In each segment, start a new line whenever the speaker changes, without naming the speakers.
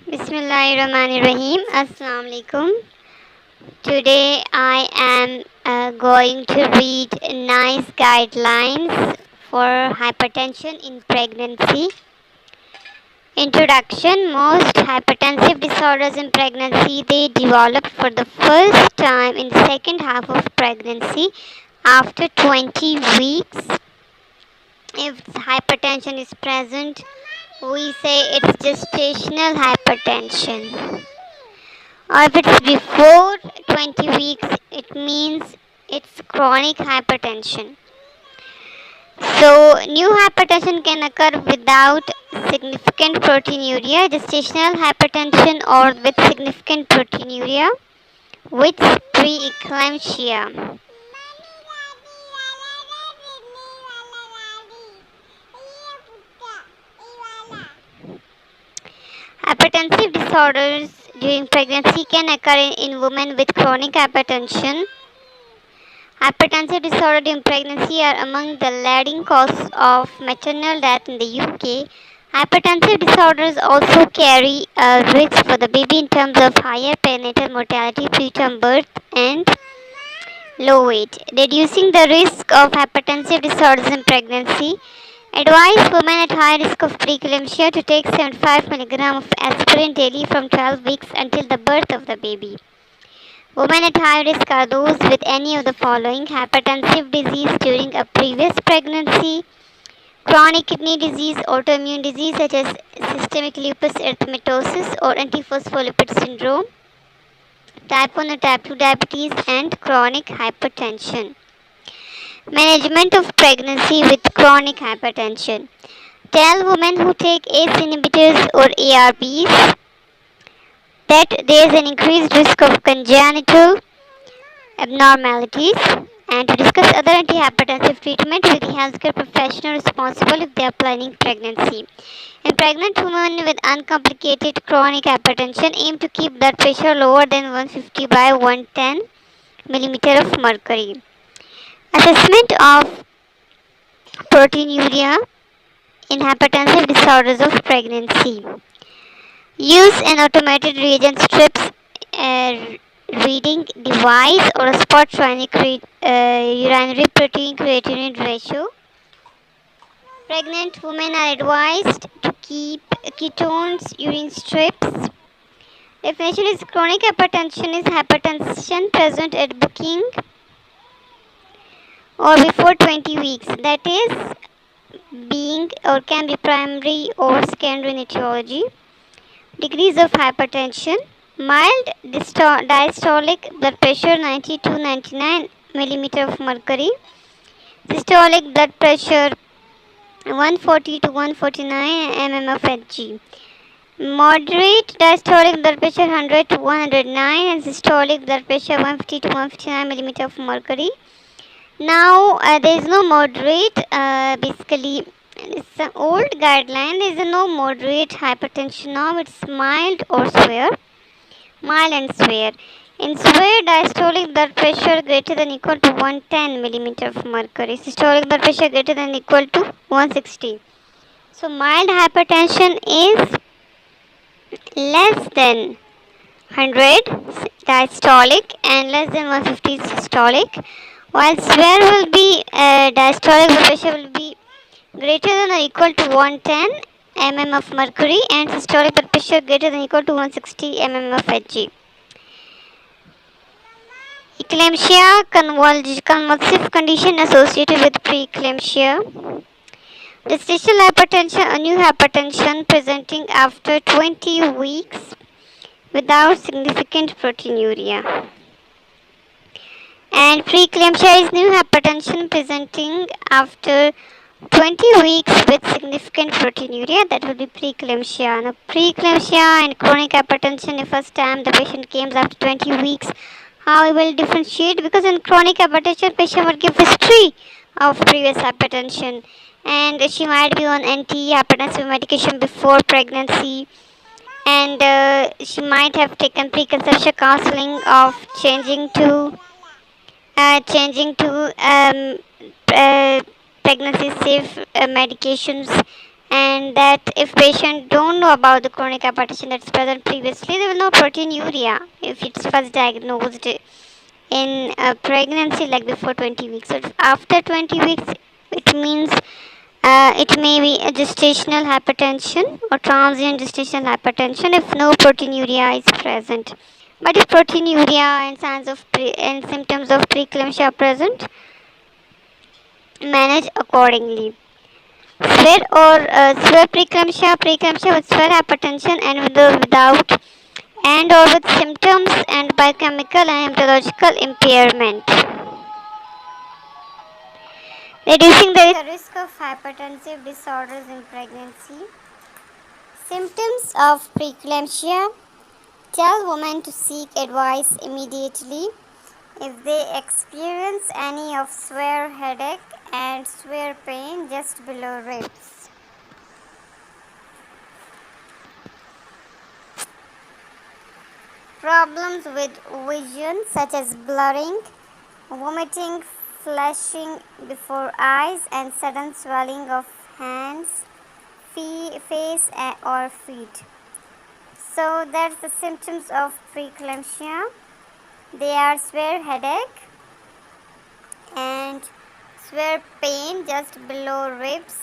Bismillahirrahmanirrahim. Assalamu alaikum. Today I am going to read nice guidelines for hypertension in pregnancy. Introduction. Most hypertensive disorders in pregnancy they develop for the first time in the second half of pregnancy after 20 weeks. If hypertension is present, we say it's gestational hypertension. Or if it's before 20 weeks, it means it's chronic hypertension. So, new hypertension can occur without significant proteinuria, gestational hypertension, or with significant proteinuria, with preeclampsia. Hypertensive disorders during pregnancy can occur in women with chronic hypertension. Hypertensive disorders during pregnancy are among the leading causes of maternal death in the UK. Hypertensive disorders also carry a risk for the baby in terms of higher perinatal mortality, preterm birth, and low weight. Reducing the risk of hypertensive disorders in pregnancy. Advise women at high risk of preeclampsia to take 75 mg of aspirin daily from 12 weeks until the birth of the baby. Women at high risk are those with any of the following: hypertensive disease during a previous pregnancy, chronic kidney disease, autoimmune disease such as systemic lupus erythematosus or antiphospholipid syndrome, type 1 or type 2 diabetes, and chronic hypertension. Management of pregnancy with chronic hypertension. Tell women who take ACE inhibitors or ARBs that there is an increased risk of congenital abnormalities and to discuss other antihypertensive treatment with the healthcare professional responsible if they are planning pregnancy. In pregnant women with uncomplicated chronic hypertension, aim to keep blood pressure lower than 150 by 110 mm of mercury. Assessment of proteinuria in hypertensive disorders of pregnancy. Use an automated reagent strips reading device or a spot urinary protein creatinine ratio. Pregnant women are advised to keep ketones urine strips. Definition is chronic hypertension is hypertension present at booking or before 20 weeks, that is being or can be primary or secondary in etiology. Degrees of hypertension: mild diastolic blood pressure 90 to 99 mm of mercury, systolic blood pressure 140 to 149 mm of Hg, moderate diastolic blood pressure 100 to 109 and systolic blood pressure 150 to 159 mm of mercury. Now there is no moderate, basically it's an old guideline. There is no moderate hypertension now. It's mild or severe, mild and severe. In severe, diastolic blood pressure greater than equal to 110 mm of mercury, systolic blood pressure greater than equal to 160. So mild hypertension is less than 100 diastolic and less than 150 systolic, while severe will be diastolic blood pressure will be greater than or equal to 110 mm of mercury and systolic blood pressure greater than or equal to 160 mm of Hg. Eclampsia, convulsive condition associated with preeclampsia. Gestational hypertension, a new hypertension presenting after 20 weeks without significant proteinuria. And preeclampsia is new hypertension presenting after 20 weeks with significant proteinuria, that will be preeclampsia. Now, preeclampsia and chronic hypertension, the first time the patient came after 20 weeks, how we will differentiate? Because in chronic hypertension, patient will give history of previous hypertension, and she might be on anti-hypertensive medication before pregnancy, and she might have taken preconception counseling of changing to pregnancy safe medications, and that if patients don't know about the chronic hypertension that's present previously, they will know proteinuria if it's first diagnosed in pregnancy, like before 20 weeks. So after 20 weeks, it means it may be a gestational hypertension or transient gestational hypertension if no proteinuria is present. But if proteinuria and signs of and symptoms of preeclampsia are present, manage accordingly. Severe preeclampsia with severe hypertension and without and or with symptoms and biochemical and hematological impairment. Reducing the risk of hypertensive disorders in pregnancy. Symptoms of preeclampsia. Tell women to seek advice immediately if they experience any of severe headache and severe pain just below ribs. Problems with vision such as blurring, vomiting, flashing before eyes, and sudden swelling of hands, face, or feet. So that's the symptoms of preeclampsia. They are severe headache and severe pain just below ribs,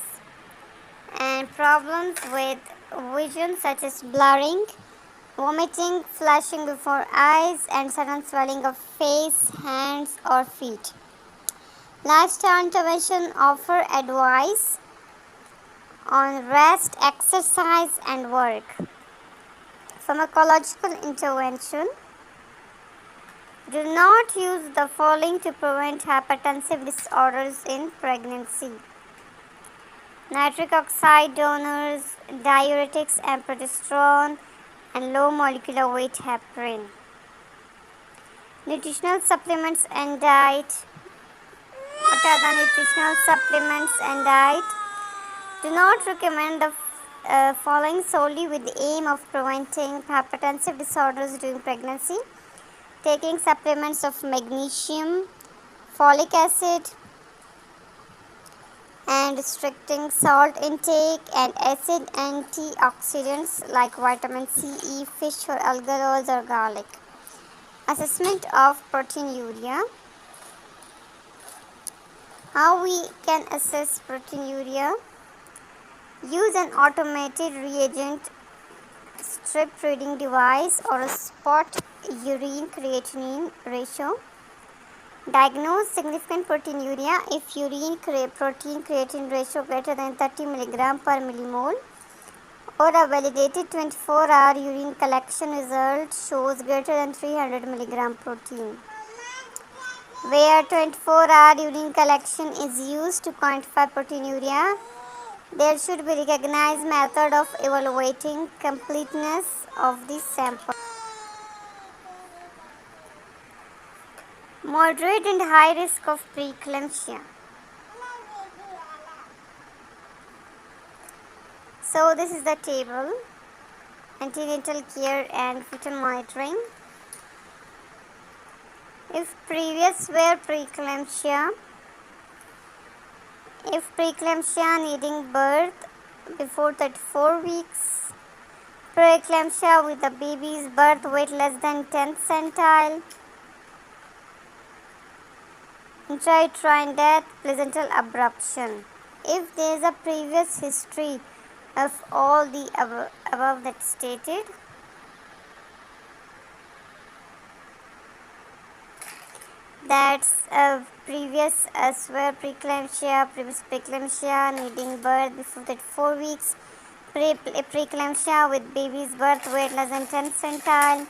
and problems with vision such as blurring, vomiting, flashing before eyes, and sudden swelling of face, hands, or feet. Lifestyle intervention offer advice on rest, exercise, and work. Pharmacological intervention. Do not use the following to prevent hypertensive disorders in pregnancy: nitric oxide donors, diuretics and progesterone, and low molecular weight heparin. Nutritional supplements and diet. What are the nutritional supplements and diet? Do not recommend the following solely with the aim of preventing hypertensive disorders during pregnancy. Taking supplements of magnesium, folic acid, and restricting salt intake and acid antioxidants like vitamin C, fish or algal oils or garlic. Assessment of proteinuria. How we can assess proteinuria? Use an automated reagent strip reading device or a spot urine creatinine ratio. Diagnose significant proteinuria if urine protein creatinine ratio greater than 30 mg per millimole or a validated 24-hour urine collection result shows greater than 300 mg protein. Where 24-hour urine collection is used to quantify proteinuria, there should be recognized method of evaluating completeness of the sample. Moderate and high risk of preeclampsia. So this is the table: antenatal care and fetal monitoring. If previous were preeclampsia, needing birth before 34 weeks, preeclampsia with the baby's birth weight less than 10th centile, intrauterine death, placental abruption. If there is a previous history of all the above that stated, that's previous severe preeclampsia, previous preeclampsia, needing birth before 34 weeks, preeclampsia with baby's birth weight less than 10th centile,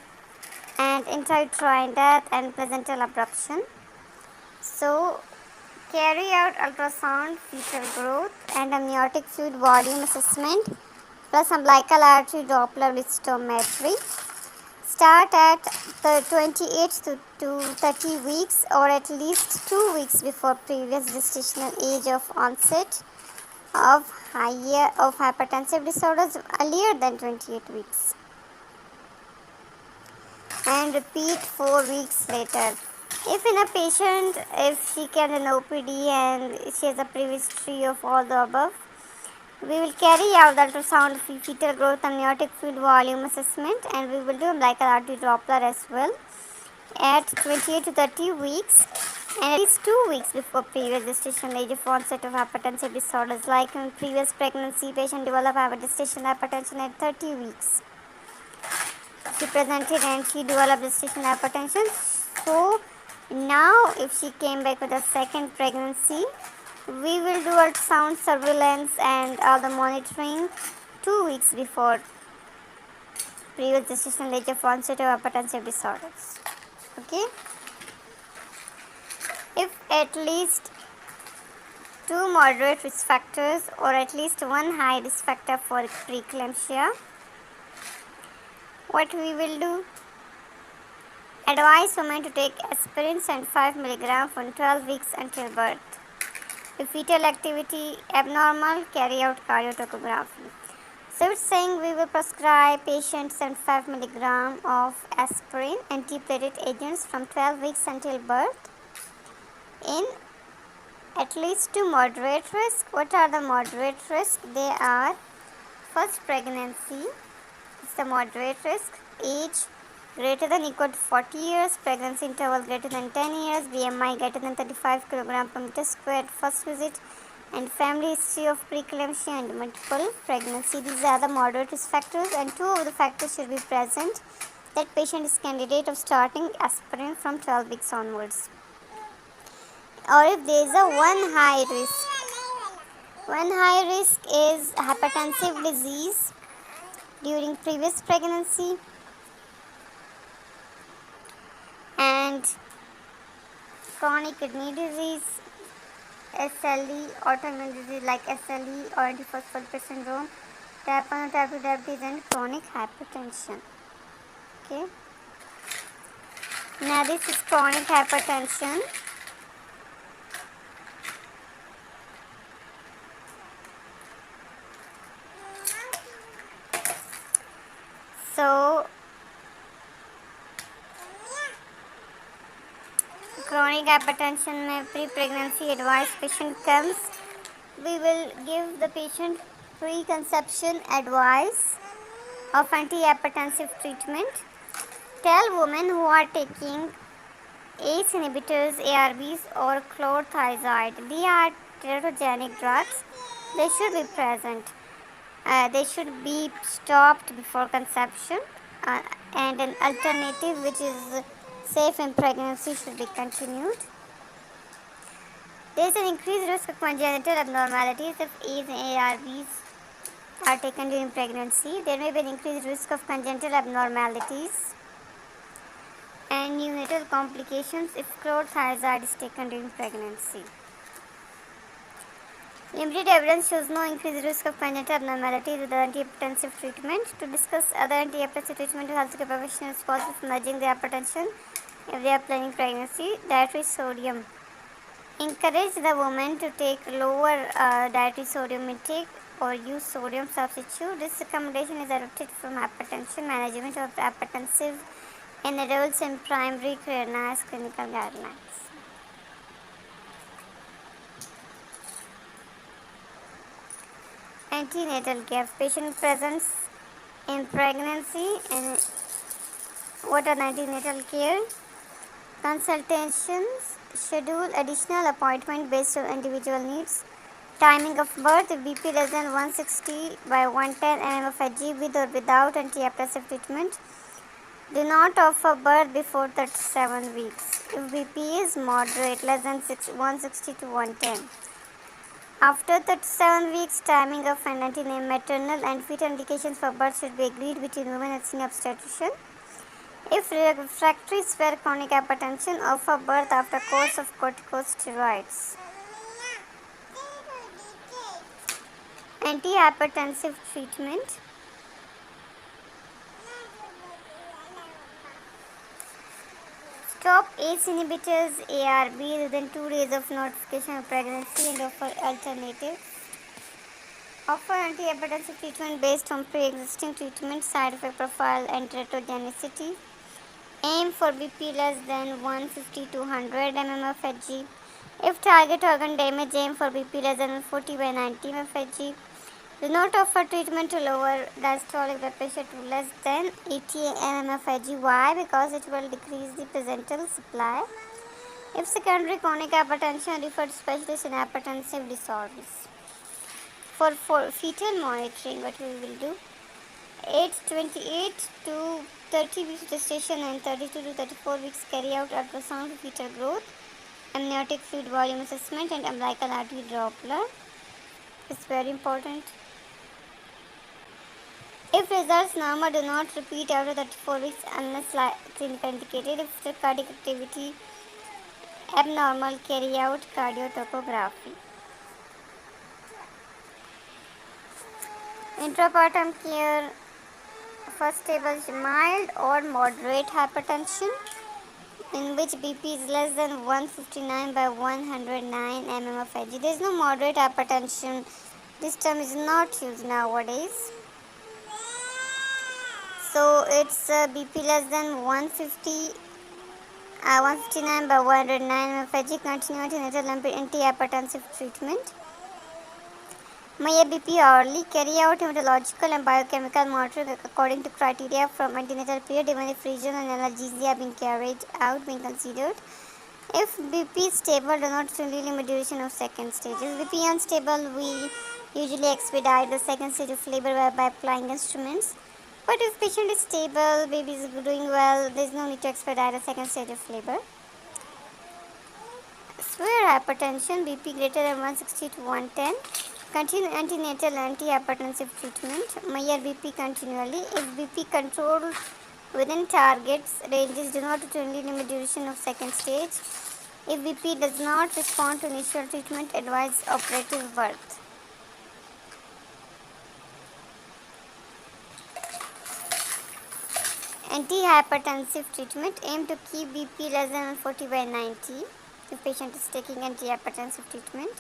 and intrauterine death and placental abruption. So carry out ultrasound, fetal growth, and amniotic fluid volume assessment, plus umbilical artery Doppler listometry. Start at the 28 to 30 weeks or at least 2 weeks before previous gestational age of onset of hypertensive disorders earlier than 28 weeks, and repeat 4 weeks later. If in a patient, if she can an OPD and she has a previous history of all the above, We will carry out the ultrasound fetal growth and amniotic fluid volume assessment, and we will do umbilical artery Doppler as well at 28 to 30 weeks and at least 2 weeks before previous gestation age of onset of hypertensive disorders. Like in previous pregnancy, patient developed gestational hypertension at 30 weeks. She presented and she developed gestational hypertension. So now if she came back with a second pregnancy, we will do ultrasound surveillance and all the monitoring 2 weeks before previous gestational age of onset of hypertensive disorders. Okay. If at least 2 moderate risk factors or at least 1 high risk factor for preeclampsia, what we will do? Advise women to take aspirin 75 mg for 12 weeks until birth. If fetal activity abnormal, carry out cardiotocography. So it's saying we will prescribe patients 75 mg of aspirin antiplatelet agents from 12 weeks until birth in at least 2 moderate risk. What are the moderate risk? They are first pregnancy, it's the moderate risk, age greater than equal to 40 years, pregnancy interval greater than 10 years, BMI greater than 35 kg per meter square first visit, and family history of preeclampsia and multiple pregnancy. These are the moderate risk factors, and 2 of the factors should be present. That patient is candidate of starting aspirin from 12 weeks onwards. Or if there is a one high risk is hypertensive disease during previous pregnancy and chronic kidney disease, SLE, autoimmune disease like SLE or antiphospholipid syndrome, type 1 or type 2 diabetes, and chronic hypertension. Okay. Now this is chronic hypertension. So chronic hypertension में pre-pregnancy advice patient comes, we will give the patient preconception advice of antihypertensive treatment. Tell women who are taking ACE inhibitors, ARBs or chlorothiazide, they are teratogenic drugs. They should be present. They should be stopped before conception, and an alternative which is safe in pregnancy should be continued. There is an increased risk of congenital abnormalities if ACE and ARBs are taken during pregnancy. There may be an increased risk of congenital abnormalities and neonatal complications if chlorothiazide is taken during pregnancy. Limited evidence shows no increased risk of congenital abnormalities with the antihypertensive treatment. To discuss other antihypertensive treatment, healthcare professionals responsible for managing their hypertension if they are planning pregnancy. Dietary sodium. Encourage the woman to take lower dietary sodium intake or use sodium substitute. This recommendation is adopted from hypertension management of hypertensive in adults in primary care NICE clinical guidelines. Antenatal care. Patient presence in pregnancy and what are antenatal care? Consultations. Schedule additional appointment based on individual needs. Timing of birth. If BP less than 160 by 110 mm of Hg with or without antihypertensive treatment. Do not offer birth before 37 weeks. If BP is moderate, less than 160 to 110. After 37 weeks, timing of antenatal, maternal and fetal indications for birth should be agreed between women and senior obstetrician. If refractory severe chronic hypertension, offer birth after course of corticosteroids. Antihypertensive treatment. Stop ACE inhibitors, ARB within 2 days of notification of pregnancy and offer alternatives. Offer antihypertensive treatment based on pre-existing treatment, side effect profile and teratogenicity. Aim for BP less than 150 to 100 mm of Hg. If target organ damage, aim for BP less than 40 by 90 mm of Hg. Do not offer treatment to lower diastolic blood pressure to less than 80 mmHg. Why? Because it will decrease the placental supply. If secondary chronic hypertension, refer to specialist in hypertensive disorders. For fetal monitoring, what we will do? 28 to 30 weeks gestation and 32 to 34 weeks carry out ultrasound for fetal growth, amniotic fluid volume assessment, and umbilical artery Doppler. It's very important. If results normal, do not repeat after 34 weeks unless clinically indicated. If the cardiac activity abnormal, carry out cardiotocography. Intrapartum care. First table is mild or moderate hypertension, in which BP is less than 159 by 109 mmHg. There is no moderate hypertension. This term is not used nowadays. So it's BP less than 159 by 109 mmHg. Continue antenatal antihypertensive treatment. me.Happy hourly. Carry out hematological and biochemical monitoring according to criteria from antenatal period, even if regional analgesia are being carried out, being considered. If BP is stable, do not limit duration of second stage. If BP unstable, we usually expedite the second stage of labor by applying instruments. But if patient is stable, baby is doing well, there is no need to expedite the second stage of labor. Severe hypertension, BP greater than 160 to 110. Continue antenatal antihypertensive treatment. Measure BP continually. If BP controlled within targets ranges, do not limit duration of second stage. If BP does not respond to initial treatment, advise operative birth. Antihypertensive treatment. Aim to keep BP less than 140 by 90 if patient is taking antihypertensive treatment.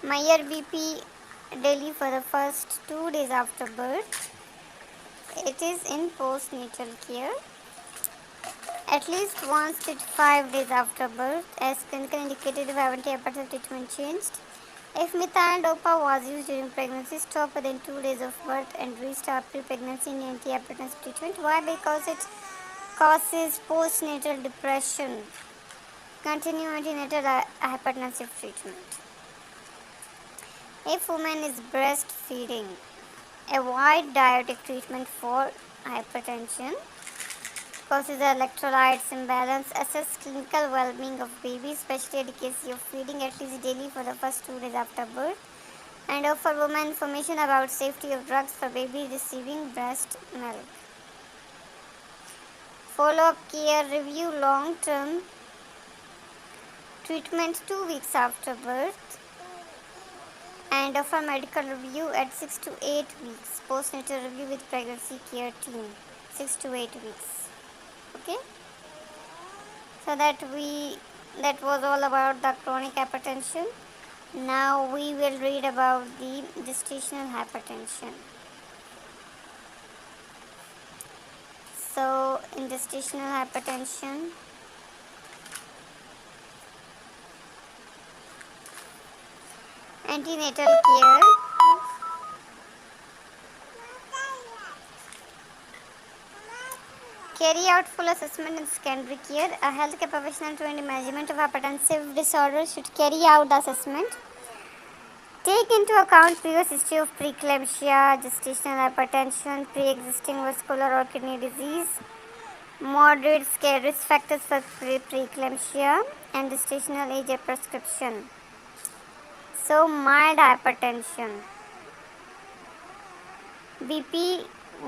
Measure BP daily for the first 2 days after birth. It is in postnatal care. At least once to 5 days after birth, as clinically indicated if antihypertensive treatment changed. If methyl-dopa was used during pregnancy, stop within 2 days of birth and restart pre-pregnancy antihypertensive treatment. Why? Because it causes postnatal depression. Continue antenatal hypertensive treatment. If woman is breastfeeding, avoid diuretic treatment for hypertension. Causes electrolytes imbalance. Assess clinical well-being of baby, especially adequacy of feeding at least daily for the first 2 days after birth. And offer women information about safety of drugs for baby receiving breast milk. Follow-up care. Review long-term treatment 2 weeks after birth. And offer medical review at 6 to 8 weeks. Postnatal review with pregnancy care team. 6 to 8 weeks. Okay. So that was all about the chronic hypertension. Now we will read about the gestational hypertension. So in gestational hypertension, antenatal care. Carry out full assessment in secondary care. A healthcare professional trained in management of hypertensive disorders should carry out the assessment. Take into account previous history of preeclampsia, gestational hypertension, pre-existing vascular or kidney disease, moderate risk factors for preeclampsia, and gestational age of prescription. So mild hypertension. BP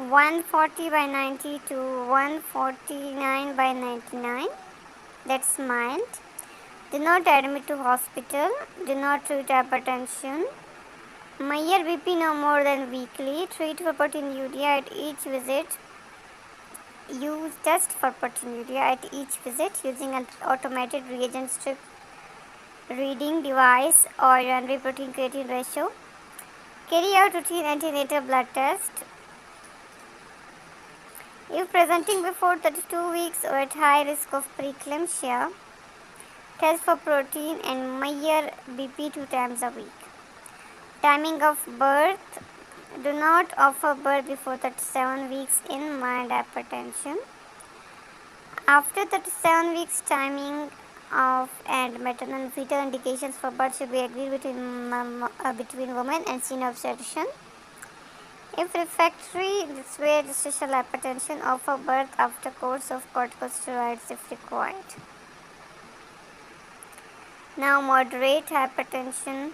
140 by 90 to 149 by 99. That's mild. Do not admit to hospital. Do not treat hypertension. Measure BP no more than weekly. Treat for proteinuria at each visit. Use test for proteinuria at each visit using an automated reagent strip reading device or urinary protein creatine ratio. Carry out routine antenatal blood test. If presenting before 32 weeks or at high risk of preeclampsia, test for protein and measure BP 2 times a week. Timing of birth Do not offer birth before 37 weeks in mild hypertension. After 37 weeks, timing of and maternal and fetal indications for birth should be agreed between women and senior obstetrician. If refractory, severe gestational hypertension, offer birth after course of corticosteroids if required. Now, moderate hypertension.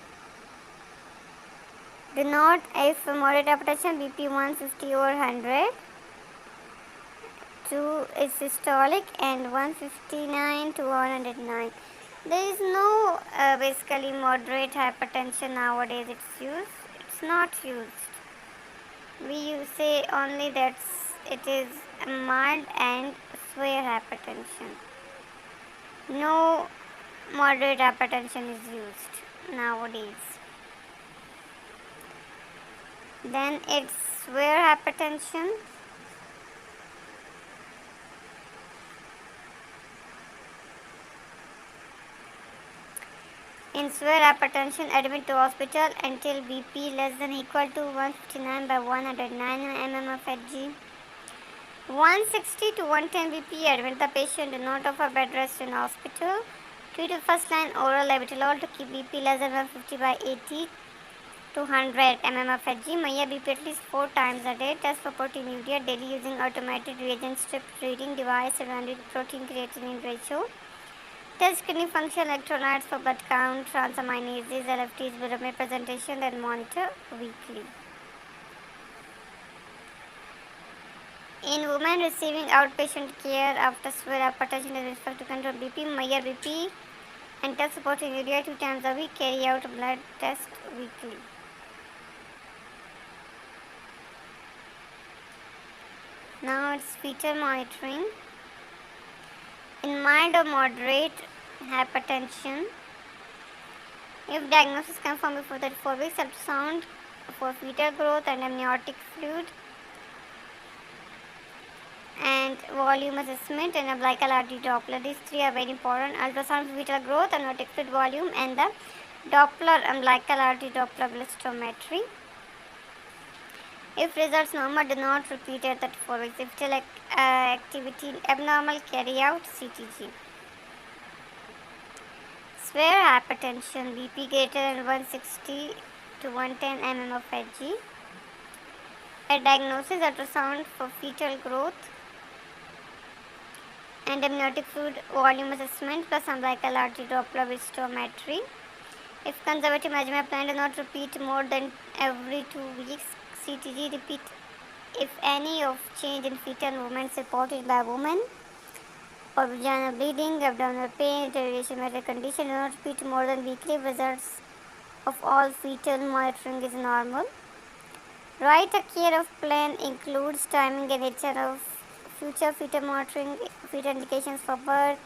Do not, if moderate hypertension, BP 150 over 100, 2 is systolic and 159 to 109. There is no basically moderate hypertension nowadays. It's not used. We say only that it is mild and severe hypertension. No moderate hypertension is used nowadays. Then it's severe hypertension. In severe hypertension, admit to hospital until BP less than or equal to 159 by 109 mm of Hg. 160 to 110 BP, admit the patient. Do not offer bed rest in hospital. Treat with first line oral labetalol to keep BP less than 150 by 80 to 100 mm of Hg. Measure BP at least 4 times a day. Test for proteinuria daily using automated reagent strip reading device and protein creatinine ratio. Test kidney function, electrolytes for blood count, transaminases, LFTs, bilirubin presentation, then monitor weekly. In women receiving outpatient care after severe hypertension with respect to control BP, measure BP and test for proteinuria 2 times a week. Carry out a blood test weekly. Now it's fetal monitoring. In mild or moderate hypertension, if diagnosis confirmed before 34 weeks, ultrasound for fetal growth and amniotic fluid and volume assessment and umbilical artery Doppler. These three are very important. Ultrasound for fetal growth, amniotic fluid volume, and the Doppler umbilical artery Doppler blisterometry. If results normal, do not repeat at 34 weeks. If fetal activity abnormal, carry out CTG. Severe hypertension, BP greater than 160 to 110 mm of Hg. A diagnosis, ultrasound for fetal growth and amniotic fluid volume assessment plus umbilical artery Doppler blisterometry. If conservative management plan, do not repeat more than every 2 weeks. CTG, repeat if any of change in fetal movements reported by women or vaginal bleeding, abdominal pain, deterioration medical condition. Do not repeat more than weekly. Results of all fetal monitoring is normal. Write a care of plan includes timing and nature of future fetal monitoring, fetal indications for birth,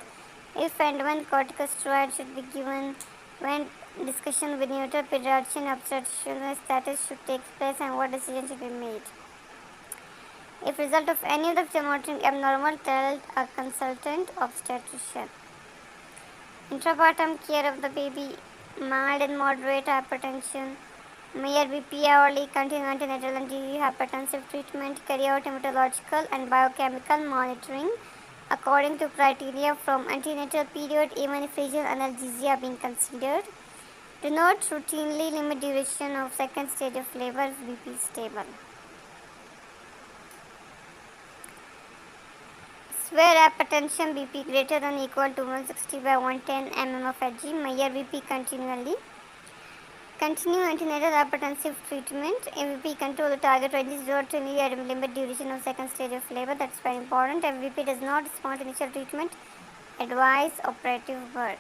if and when corticosteroid should be given, when discussion with neutral pediatrician obstetrician status should take place, and what decision should be made. If result of any of the fetal monitoring abnormal, tell a consultant obstetrician. Intrapartum care of the baby, mild and moderate hypertension, measure BP hourly, continue antenatal antihypertensive treatment, carry out hematological and biochemical monitoring according to criteria from antenatal period, even if regional analgesia being considered. Do not routinely limit duration of second stage of labor if BP is stable. Severe hypertension, BP greater than or equal to 160 by 110 mm of Hg, measure BP continually. Continue antenatal hypertensive treatment. MVP control the target range is 0 to limit duration of second stage of labor. That's very important. MVP does not respond to initial treatment. Advise operative birth.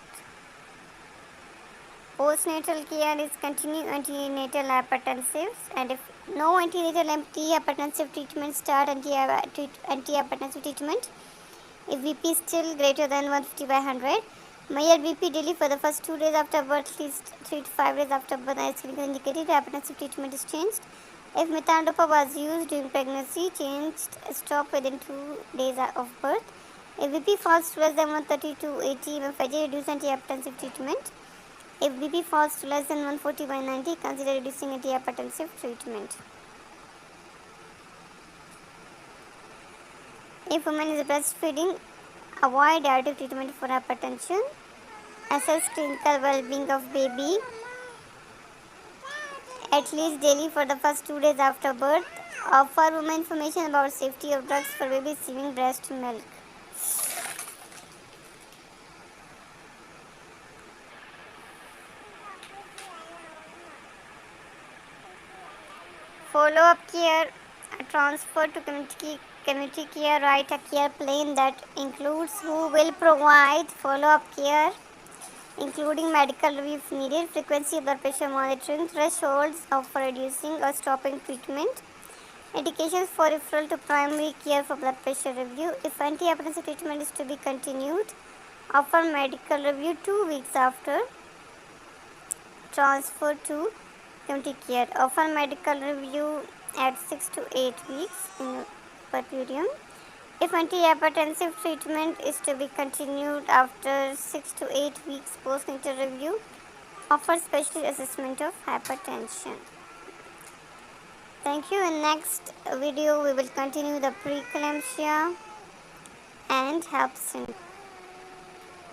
Postnatal care is continue antenatal hypertensives, and if no antenatal antihypertensive treatment, start antihypertensive treatment. If BP is still greater than 150 by 100, measure BP daily for the first 2 days after birth, at least 3 to 5 days after birth, as clinically indicated. Hypertensive treatment is changed. If methandopa was used during pregnancy, stop within 2 days of birth. If BP falls to less than 130 to 80 mmHg, reduce antihypertensive treatment. If BP falls to less than 140 by 90, consider reducing antihypertensive treatment. If woman is breastfeeding, avoid dietary treatment for hypertension. Assess clinical well-being of baby at least daily for the first 2 days after birth. Offer women information about safety of drugs for babies receiving breast milk. Follow-up care, transfer to community care, write a care plan that includes who will provide follow-up care, including medical review if needed, frequency of blood pressure monitoring, thresholds for reducing or stopping treatment, indications for referral to primary care for blood pressure review. If antihypertensive treatment is to be continued, offer medical review 2 weeks after transfer to community care. Offer medical review at 6 to 8 weeks in perperium. If antihypertensive treatment is to be continued after 6 to 8 weeks post-natal review, offer special assessment of hypertension. Thank you. In next video, we will continue the preeclampsia and HELP syndrome.